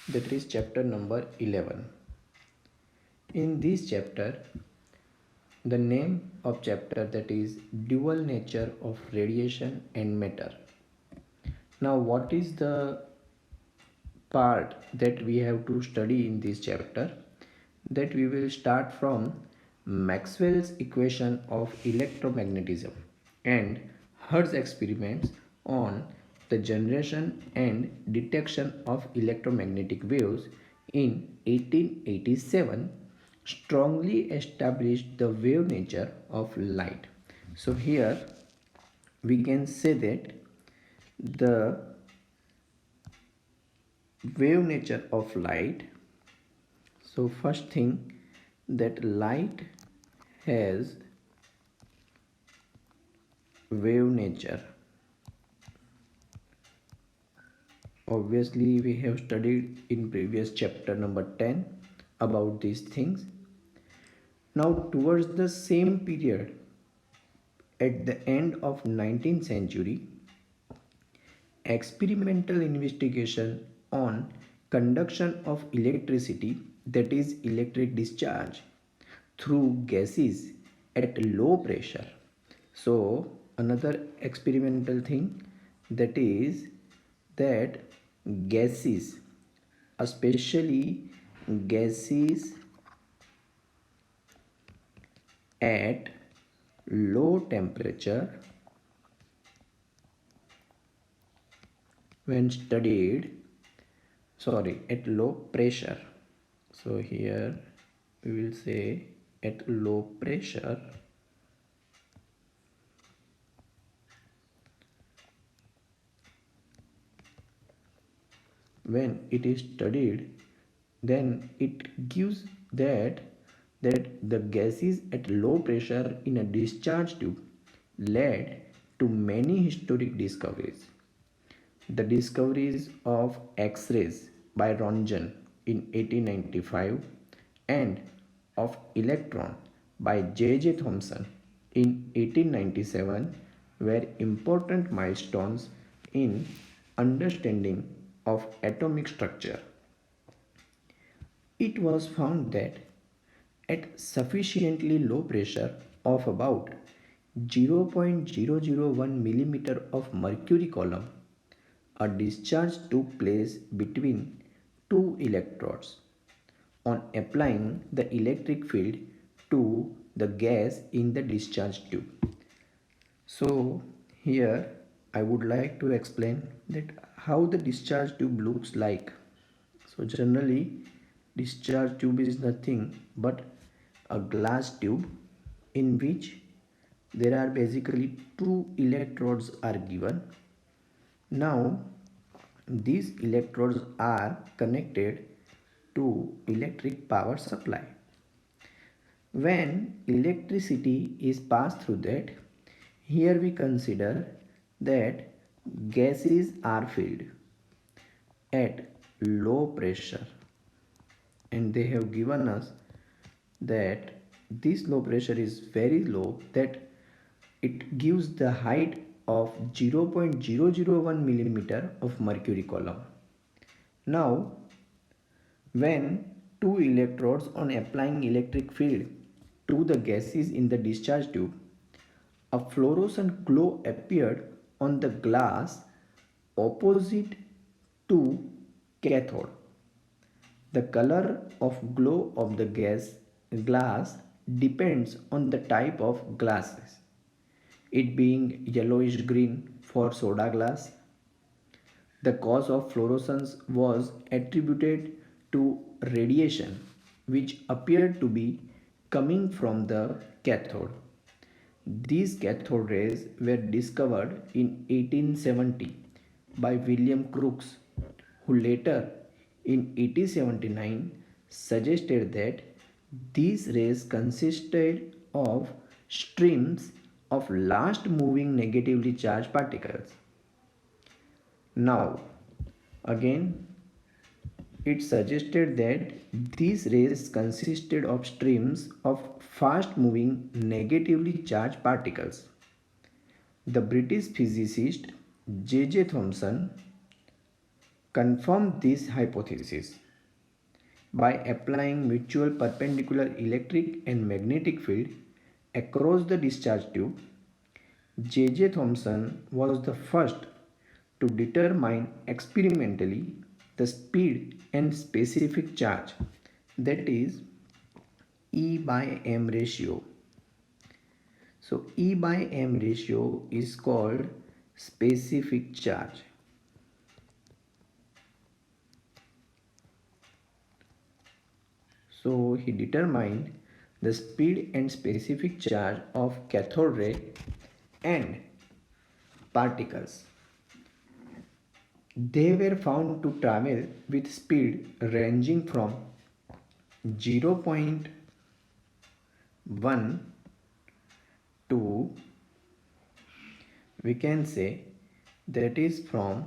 that is chapter number 11. In this chapter, the name of chapter that is dual nature of radiation and matter. Now what is the part that we have to study in this chapter? That we will start from Maxwell's equation of electromagnetism and Hertz experiments on the generation and detection of electromagnetic waves in 1887 strongly established the wave nature of light. So here we can say that the wave nature of light. So first thing, that light has wave nature. Obviously we have studied in previous chapter number 10 about these things. Now towards the same period, at the end of 19th century, experimental investigation on conduction of electricity, that is electric discharge through gases at low pressure. So another experimental thing, that is that gases, especially gases at low temperature, when studied, at low pressure. So here we will say at low pressure, when it is studied, then it gives that the gases at low pressure in a discharge tube led to many historic discoveries. The discoveries of X-rays by Röntgen in 1895 and of electron by J.J. Thomson in 1897 were important milestones in understanding of atomic structure. It was found that at sufficiently low pressure of about 0.001 millimeter of mercury column, a discharge took place between two electrodes. On applying the electric field to the gas in the discharge tube. So here I would like to explain that how the discharge tube looks like. So generally discharge tube is nothing but a glass tube in which there are basically two electrodes are given. Now these electrodes are connected to electric power supply. When electricity is passed through that, here we consider that gases are filled at low pressure, and they have given us that this low pressure is very low, that it gives the height of 0.001 millimeter of mercury column. Now when two electrodes on applying electric field to the gases in the discharge tube, a fluorescent glow appeared on the glass opposite to cathode. The color of glow of the glass depends on the type of glasses, it being yellowish green for soda glass. The cause of fluorescence was attributed to radiation which appeared to be coming from the cathode. These cathode rays were discovered in 1870 by William Crookes, who later in 1879 suggested that these rays consisted of streams of fast moving negatively charged particles. Now, again, it suggested that these rays consisted of streams of fast moving negatively charged particles. The British physicist J.J. Thomson confirmed this hypothesis by applying mutual perpendicular electric and magnetic field across the discharge tube. J.J. Thomson was the first to determine experimentally the speed and specific charge, that is E by M ratio. So E by M ratio is called specific charge. So he determined the speed and specific charge of cathode ray and particles. They were found to travel with speed ranging from 0.1 to, we can say, that is from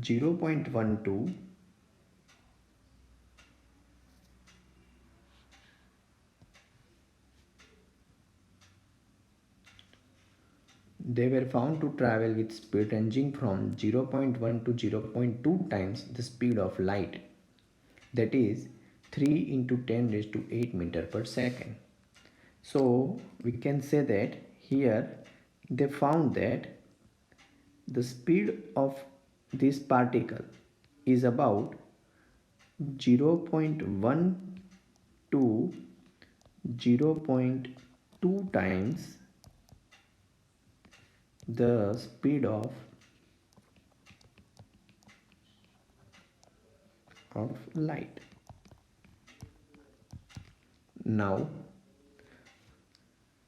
0.1 to they were found to travel with speed ranging from 0.1 to 0.2 times the speed of light, that is 3 into 10 raised to 8 meter per second. So we can say that here they found that the speed of this particle is about 0.1 to 0.2 times the speed of light. Now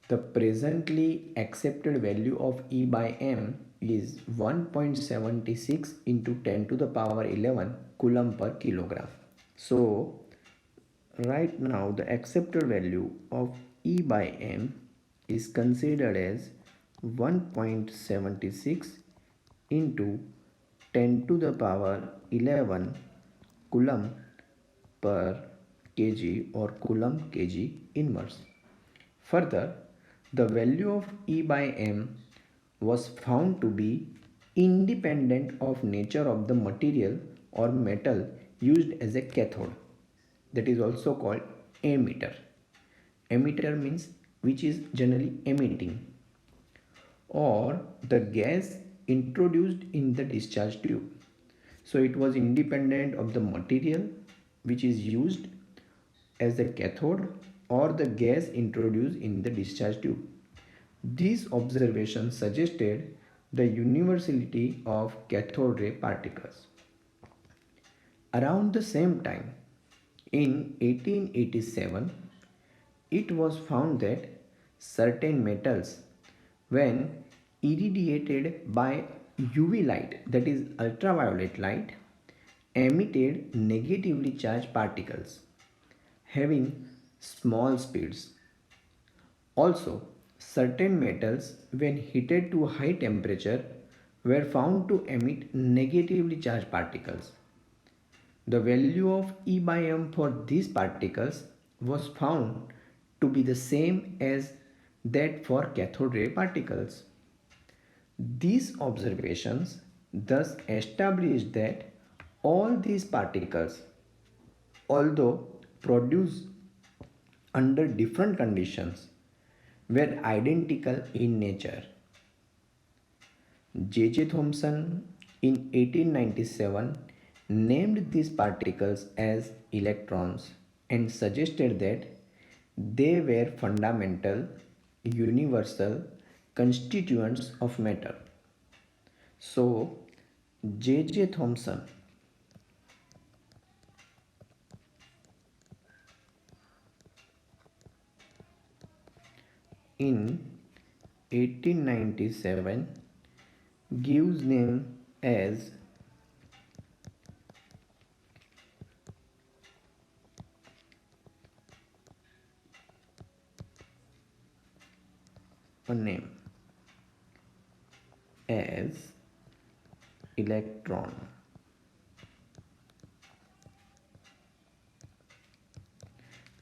the presently accepted value of E by M is 1.76 into 10 to the power 11 coulomb per kilogram. So right now the accepted value of E by M is considered as 1.76 into 10 to the power 11 coulomb per kg or coulomb kg inverse. Further, the value of E by M was found to be independent of nature of the material or metal used as a cathode, that is also called emitter. Emitter means which is generally emitting, or the gas introduced in the discharge tube. So it was independent of the material which is used as a cathode or the gas introduced in the discharge tube. These observations suggested the universality of cathode ray particles. Around the same time, in 1887, it was found that certain metals, when irradiated by UV light, that is ultraviolet light, emitted negatively charged particles having small speeds. Also, certain metals, when heated to high temperature, were found to emit negatively charged particles. The value of E by M for these particles was found to be the same as that for cathode ray particles. These observations thus established that all these particles, although produced under different conditions, were identical in nature. J.J. Thomson in 1897 named these particles as electrons and suggested that they were fundamental, universal constituents of matter. So, J.J. Thomson in 1897 gives name as a name as electron,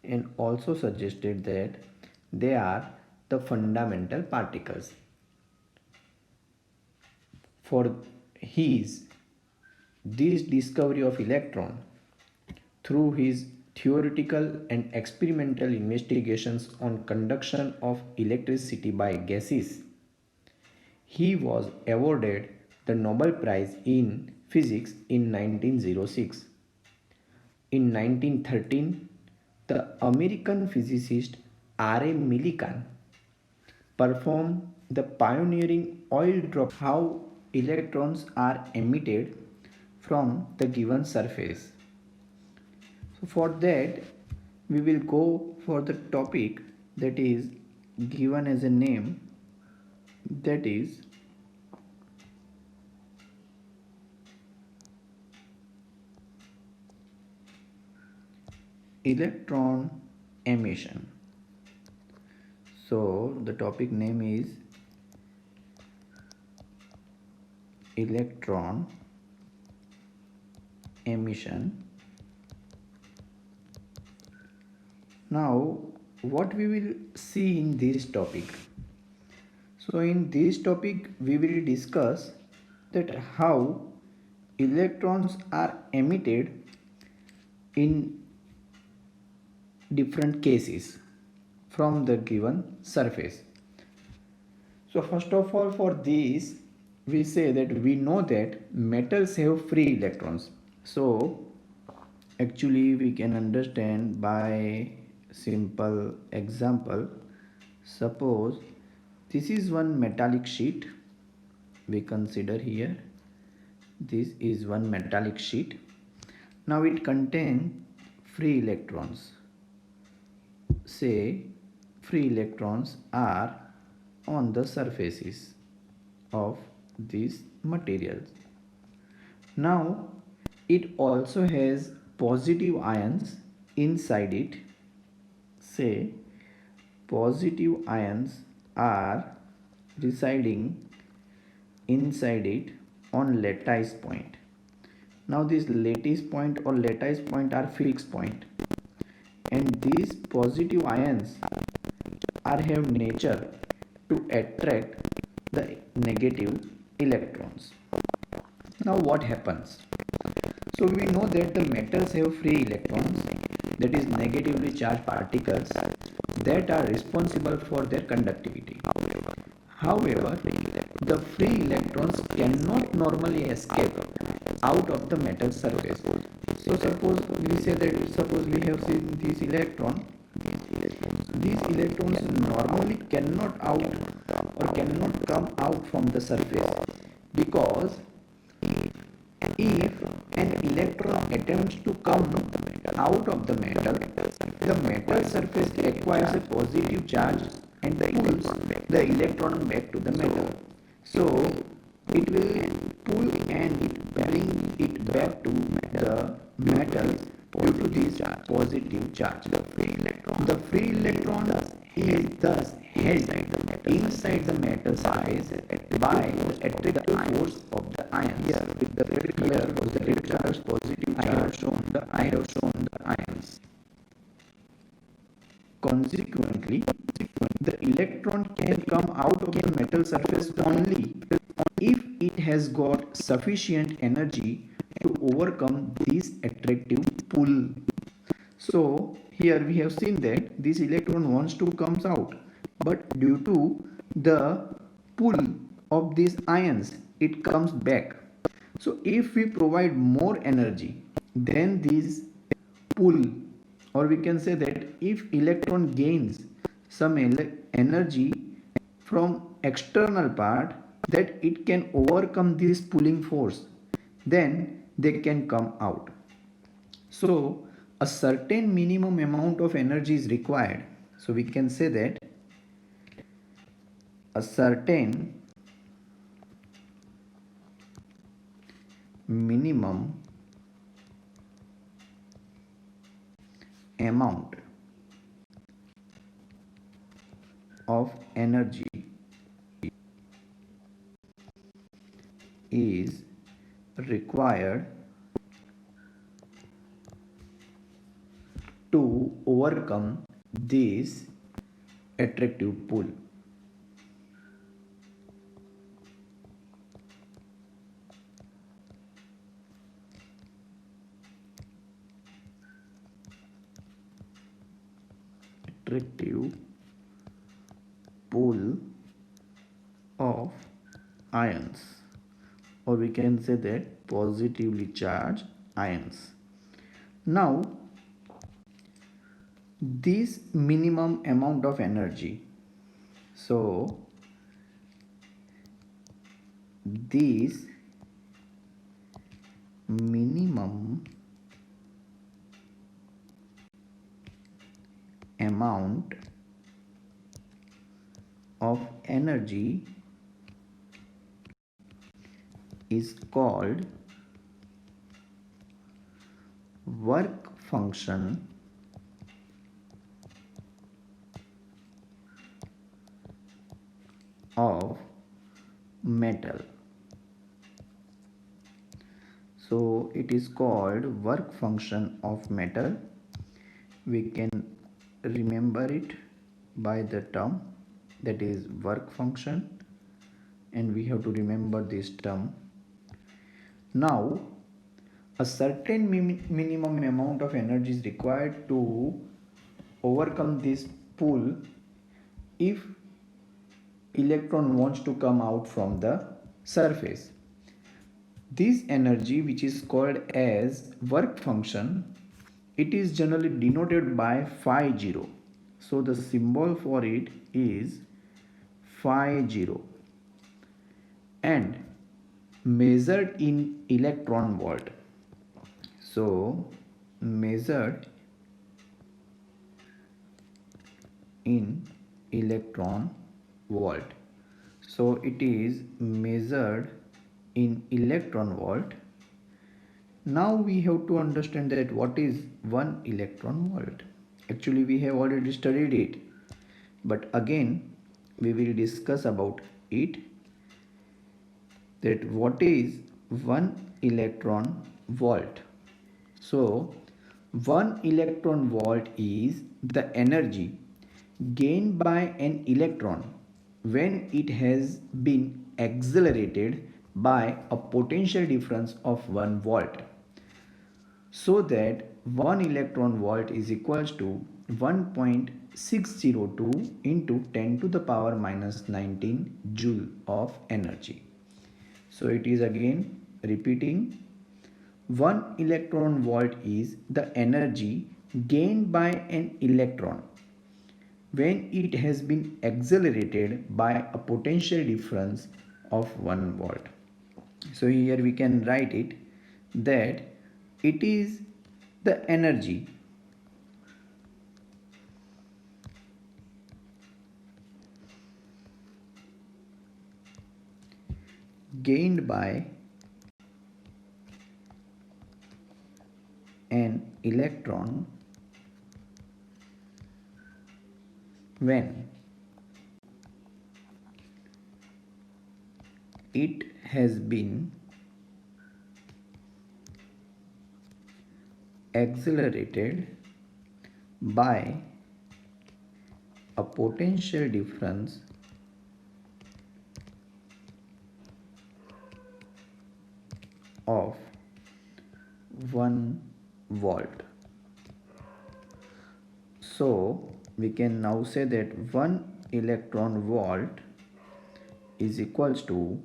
and also suggested that they are the fundamental particles. For his this discovery of electron through his theoretical and experimental investigations on conduction of electricity by gases. He was awarded the Nobel Prize in Physics in 1906. In 1913, the American physicist R.A. Millikan performed the pioneering oil drop how electrons are emitted from the given surface. So for that we will go for the topic that is given as a name, that is electron emission. So the topic name is electron emission. Now what we will see in this topic? So in this topic we will discuss that how electrons are emitted in different cases from the given surface. So first of all, for this we say that we know that metals have free electrons. So actually we can understand by simple example. Suppose this is one metallic sheet, we consider here this is one metallic sheet. Now it contains free electrons. Say free electrons are on the surfaces of these materials. Now it also has positive ions inside it. Say positive ions are residing inside it on lattice point. Now this lattice point or lattice point are fixed point, and these positive ions are have nature to attract the negative electrons. Now what happens? So we know that the metals have free electrons, that is negatively charged particles that are responsible for their conductivity. However, the free electrons cannot normally escape out of the metal surface. So suppose we say that suppose we have seen this electron, these electrons normally cannot out or cannot come out from the surface, because if an electron attempts to come out of the metal surface acquires a positive charge and pulls the electron back to the metal. So it will pull and it bring it back to the metal due to this positive charge. The free electron is thus held inside the metal surface by the attractive force of the ions. Here with the red color was the red charge positive charge. I have shown the ions. Consequently, the electron can come out of the metal surface only if it has got sufficient energy to overcome this attractive pull. So here we have seen that this electron wants to come out, but due to the pull of these ions it comes back. So if we provide more energy then this pull, or we can say that if electron gains some energy from external part, that it can overcome this pulling force, then they can come out. So a certain minimum amount of energy is required. So we can say that a certain minimum amount of energy is required to overcome this attractive pull. attractive pull of ions, or we can say that positively charged ions. Now, this minimum amount of energy, so this minimum amount of energy is called work function of metal. So it is called work function of metal. We can remember it by the term, that is work function, and we have to remember this term. Now, a certain minimum amount of energy is required to overcome this pull if electron wants to come out from the surface. This energy, which is called as work function, it is generally denoted by phi 0. So the symbol for it is phi 0 and measured in electron volt. So measured in electron volt. So it is measured in electron volt. Now we have to understand that what is 1 electron volt. Actually we have already studied it, but again we will discuss about it, that what is 1 electron volt. So 1 electron volt is the energy gained by an electron when it has been accelerated by a potential difference of 1 volt. So that 1 electron volt is equals to 1.602 into 10 to the power minus 19 joule of energy. So it is again repeating, 1 electron volt is the energy gained by an electron when it has been accelerated by a potential difference of 1 volt. So here we can write it that it is the energy gained by an electron when it has been accelerated by a potential difference of 1 volt. So we can now say that 1 electron volt is equals to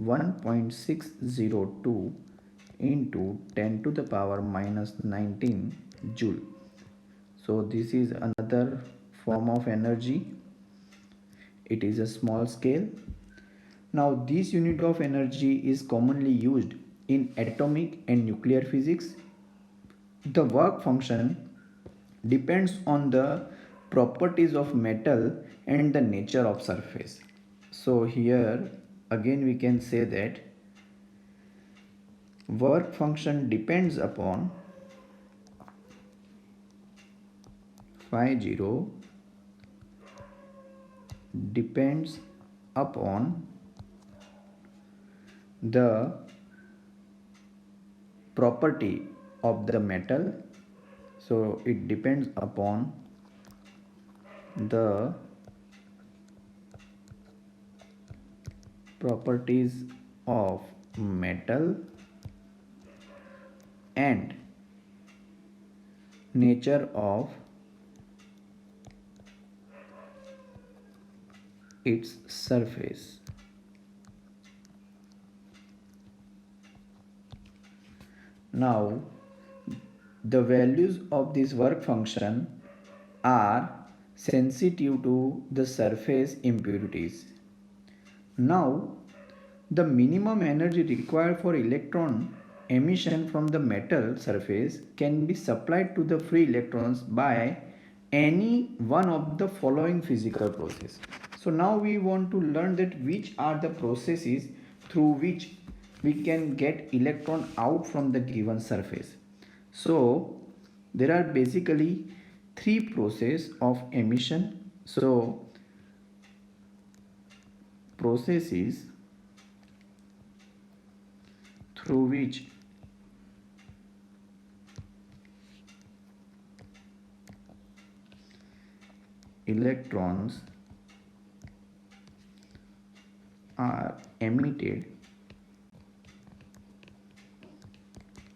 1.602 into 10 to the power minus 19 joule. So this is another form of energy. It is a small scale. Now this unit of energy is commonly used in atomic and nuclear physics. The work function depends on the properties of metal and the nature of surface. So here again we can say that work function depends upon phi 0 depends upon the property of the metal. So it depends upon the properties of metal and nature of its surface. Now, the values of this work function are sensitive to the surface impurities. Now, the minimum energy required for electron emission from the metal surface can be supplied to the free electrons by any one of the following physical process. So now we want to learn that which are the processes through which we can get electron out from the given surface. So there are basically three processes of emission. So processes through which electrons are emitted.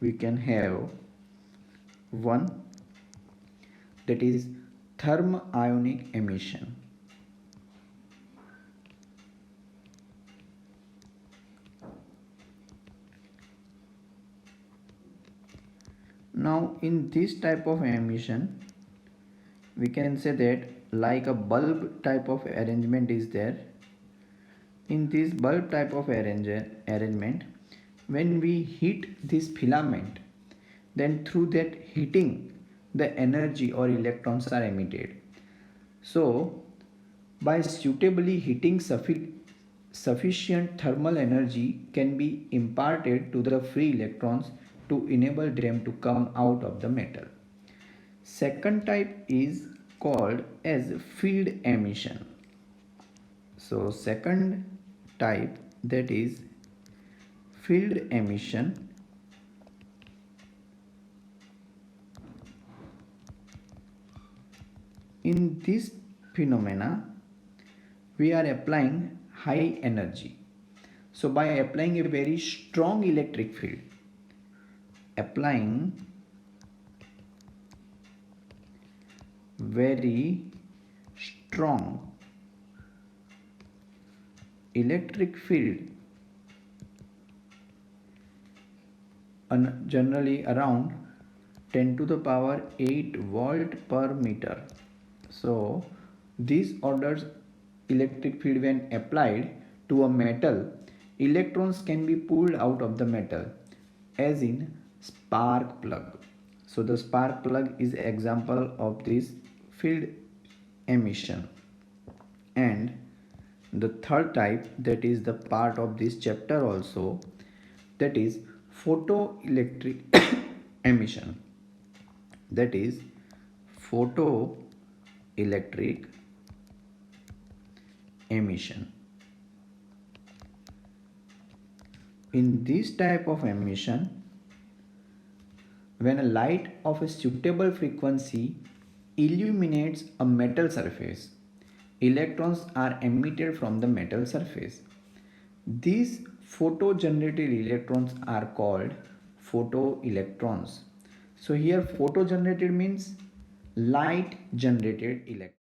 We can have one, that is thermionic emission. Now in this type of emission, we can say that like a bulb type of arrangement is there. In this bulb type of arrangement, when we heat this filament, then through that heating the energy or electrons are emitted. So by suitably heating, sufficient thermal energy can be imparted to the free electrons to enable them to come out of the metal. Second type is called as field emission. So second type, that is field emission. In this phenomena, we are applying high energy. So by applying a very strong electric field, applying very strong electric field, generally around 10 to the power 8 volt per meter. So this orders electric field, when applied to a metal, electrons can be pulled out of the metal, as in spark plug. So the spark plug is an example of this field emission. And the third type, that is the part of this chapter also, that is photoelectric emission. That is photoelectric emission. In this type of emission, when a light of a suitable frequency illuminates a metal surface, electrons are emitted from the metal surface. These photo-generated electrons are called photoelectrons. So here photo-generated means light generated electrons.